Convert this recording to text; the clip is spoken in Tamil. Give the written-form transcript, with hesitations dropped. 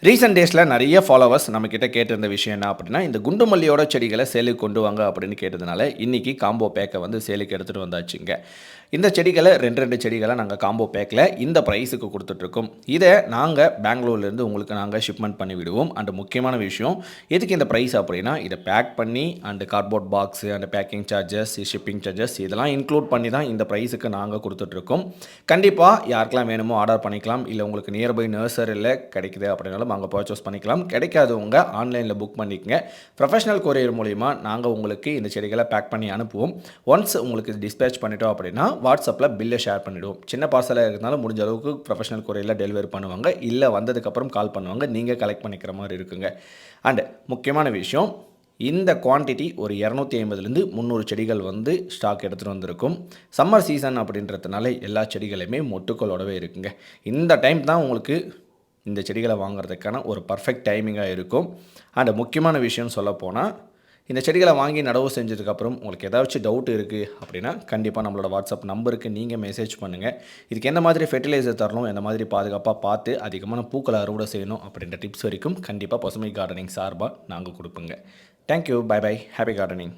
ரீசென்ட் டேஸில் நிறைய ஃபாலோவர்ஸ் நம்மக்கிட்ட கேட்டிருந்த விஷயம் என்ன அப்படின்னா, இந்த குண்டு மல்லியோட செடிகளை சேலுக்கு கொண்டு வாங்க அப்படின்னு கேட்டதுனால, இன்னைக்கு காம்போ பேக்கை வந்து சேலுக்கு எடுத்துகிட்டு வந்தாச்சுங்க. இந்த செடிகளை 2 செடிகளை நாங்கள் காம்போ பேக்கில் இந்த ப்ரைஸுக்கு கொடுத்துட்ருக்கோம். இதை நாங்கள் பெங்களூர்லேருந்து உங்களுக்கு நாங்கள் ஷிப்மெண்ட் பண்ணி விடுவோம். அண்ட் முக்கியமான விஷயம், எதுக்கு இந்த ப்ரைஸ் அப்படின்னா, இதை பேக் பண்ணி and cardboard box and packing charges, shipping charges இதெல்லாம் இன்க்ளூட் பண்ணி தான் இந்த ப்ரைஸுக்கு நாங்கள் கொடுத்துட்ருக்கோம். கண்டிப்பாக யாருக்கெல்லாம் வேணுமோ ஆர்டர் பண்ணிக்கலாம். இல்லை உங்களுக்கு நியர்பை நர்சரியில் கிடைக்குது அப்படின்னாலும் அங்கே பர்ச்சேஸ் பண்ணிக்கலாம். கிடைக்காதவங்க ஆன்லைனில் புக் பண்ணிக்கங்க. ப்ரொஃபஷனல் கொரியர் மூலிமா நாங்கள் உங்களுக்கு இந்த செடிகளை பேக் பண்ணி அனுப்புவோம். ஒன்ஸ் உங்களுக்கு டிஸ்பேச் பண்ணிட்டோம் அப்படின்னா வாட்ஸ்அப்பில் பில்லை ஷேர் பண்ணிவிடுவோம். சின்ன பார்சலாக இருந்தாலும் முடிஞ்ச அளவுக்கு ப்ரொஃபஷனல் கொரியரில் டெலிவரி பண்ணுவாங்க. இல்லை வந்ததுக்கப்புறம் கால் பண்ணுவாங்க. நீங்கள் கலெக்ட் பண்ணிக்கிற மாதிரி இருக்குங்க. அண்டு முக்கியமான விஷயம், இந்த குவான்டிட்டி ஒரு 250லேருந்து 300 செடிகள் வந்து ஸ்டாக் எடுத்துகிட்டு வந்திருக்கும். சம்மர் சீசன் அப்படின்றதுனால எல்லா செடிகளுமே மொட்டுக்களோடவே இருக்குங்க. இந்த டைம் தான் உங்களுக்கு இந்த செடிகளை வாங்குறதுக்கான ஒரு பர்ஃபெக்ட் டைமிங்காக இருக்கும். அண்ட் முக்கியமான விஷயம்னு சொல்லப்போனால், இந்த செடிகளை வாங்கி நடவு செஞ்சதுக்கப்புறம் உங்களுக்கு ஏதாச்சும் டவுட் இருக்குது அப்படின்னா கண்டிப்பாக நம்மளோட வாட்ஸ்அப் நம்பருக்கு நீங்கள் மெசேஜ் பண்ணுங்கள். இதுக்கு எந்த மாதிரி ஃபெர்டிலைசர் தரணும், எந்த மாதிரி பாதுகாப்பாக பார்த்து அதிகமான பூக்களை அறுவடை செய்யணும் அப்படின்ற டிப்ஸ் வரைக்கும் கண்டிப்பாக பசுமை கார்டனிங் சார்பாக நாங்கள் கொடுப்போங்க. Thank you. Bye bye. Happy gardening.